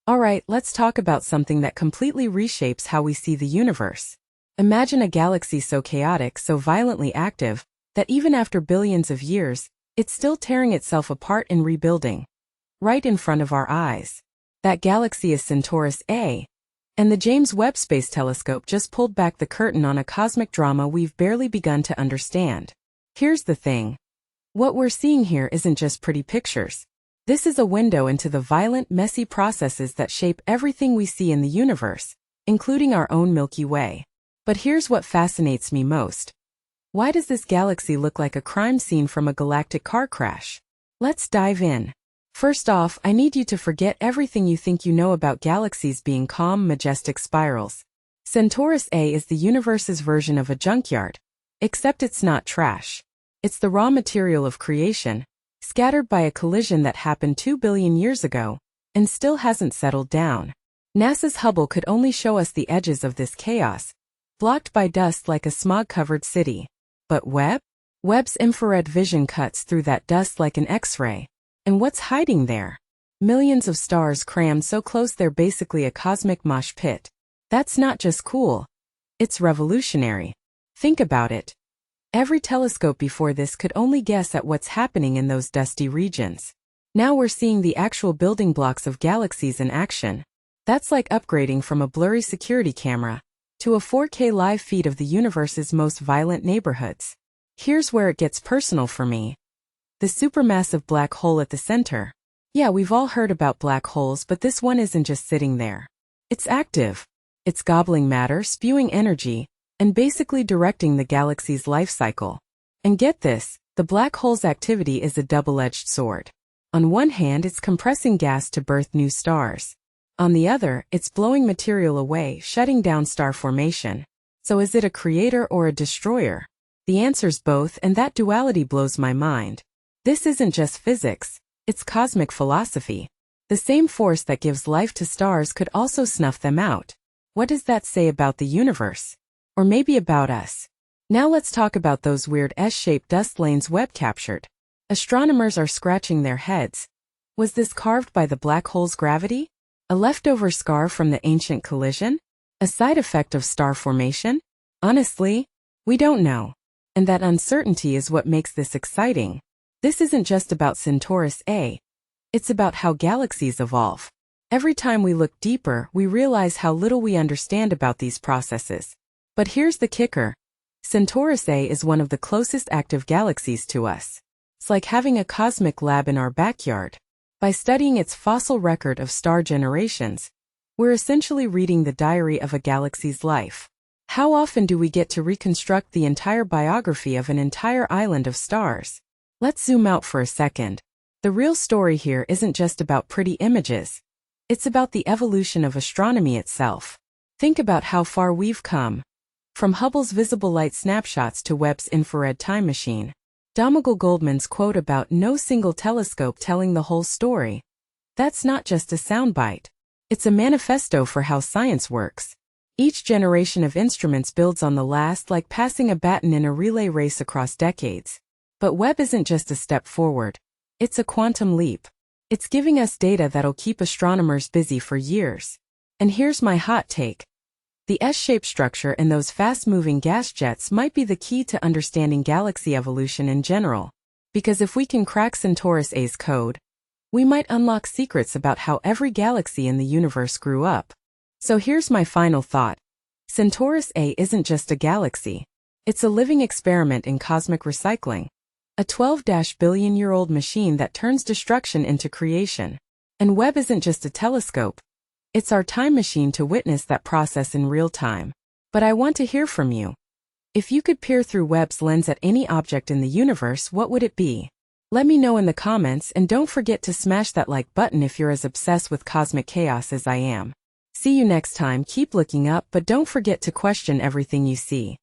Alright, let's talk about something that completely reshapes how we see the universe. Imagine a galaxy so chaotic, so violently active, that even after billions of years, it's still tearing itself apart and rebuilding. Right in front of our eyes. That galaxy is Centaurus A, and the James Webb Space Telescope just pulled back the curtain on a cosmic drama we've barely begun to understand. Here's the thing. What we're seeing here isn't just pretty pictures. This is a window into the violent, messy processes that shape everything we see in the universe, including our own Milky Way. But here's what fascinates me most. Why does this galaxy look like a crime scene from a galactic car crash? Let's dive in. First off, I need you to forget everything you think you know about galaxies being calm, majestic spirals. Centaurus A is the universe's version of a junkyard. Except it's not trash. It's the raw material of creation, scattered by a collision that happened 2 billion years ago, and still hasn't settled down. NASA's Hubble could only show us the edges of this chaos, blocked by dust like a smog-covered city. But Webb's infrared vision cuts through that dust like an X-ray. And what's hiding there? Millions of stars crammed so close they're basically a cosmic mosh pit. That's not just cool. It's revolutionary. Think about it. Every telescope before this could only guess at what's happening in those dusty regions. Now we're seeing the actual building blocks of galaxies in action. That's like upgrading from a blurry security camera to a 4K live feed of the universe's most violent neighborhoods. Here's where it gets personal for me. The supermassive black hole at the center. Yeah, we've all heard about black holes, but this one isn't just sitting there. It's active. It's gobbling matter, spewing energy, and basically directing the galaxy's life cycle. And get this, the black hole's activity is a double-edged sword. On one hand, it's compressing gas to birth new stars. On the other, it's blowing material away, shutting down star formation. So is it a creator or a destroyer? The answer's both, and that duality blows my mind. This isn't just physics, it's cosmic philosophy. The same force that gives life to stars could also snuff them out. What does that say about the universe? Or maybe about us? Now let's talk about those weird S-shaped dust lanes Webb captured. Astronomers are scratching their heads. Was this carved by the black hole's gravity? A leftover scar from the ancient collision? A side effect of star formation? Honestly, we don't know. And that uncertainty is what makes this exciting. This isn't just about Centaurus A. It's about how galaxies evolve. Every time we look deeper, we realize how little we understand about these processes. But here's the kicker. Centaurus A is one of the closest active galaxies to us. It's like having a cosmic lab in our backyard. By studying its fossil record of star generations, we're essentially reading the diary of a galaxy's life. How often do we get to reconstruct the entire biography of an entire island of stars? Let's zoom out for a second. The real story here isn't just about pretty images. It's about the evolution of astronomy itself. Think about how far we've come. From Hubble's visible light snapshots to Webb's infrared time machine. Donegal Goldman's quote about no single telescope telling the whole story. That's not just a soundbite. It's a manifesto for how science works. Each generation of instruments builds on the last, like passing a baton in a relay race across decades. But Webb isn't just a step forward. It's a quantum leap. It's giving us data that'll keep astronomers busy for years. And here's my hot take. The S-shaped structure in those fast-moving gas jets might be the key to understanding galaxy evolution in general. Because if we can crack Centaurus A's code, we might unlock secrets about how every galaxy in the universe grew up. So here's my final thought. Centaurus A isn't just a galaxy. It's a living experiment in cosmic recycling. A 12-billion-year-old machine that turns destruction into creation. And Webb isn't just a telescope. It's our time machine to witness that process in real time. But I want to hear from you. If you could peer through Webb's lens at any object in the universe, what would it be? Let me know in the comments, and don't forget to smash that like button if you're as obsessed with cosmic chaos as I am. See you next time. Keep looking up, but don't forget to question everything you see.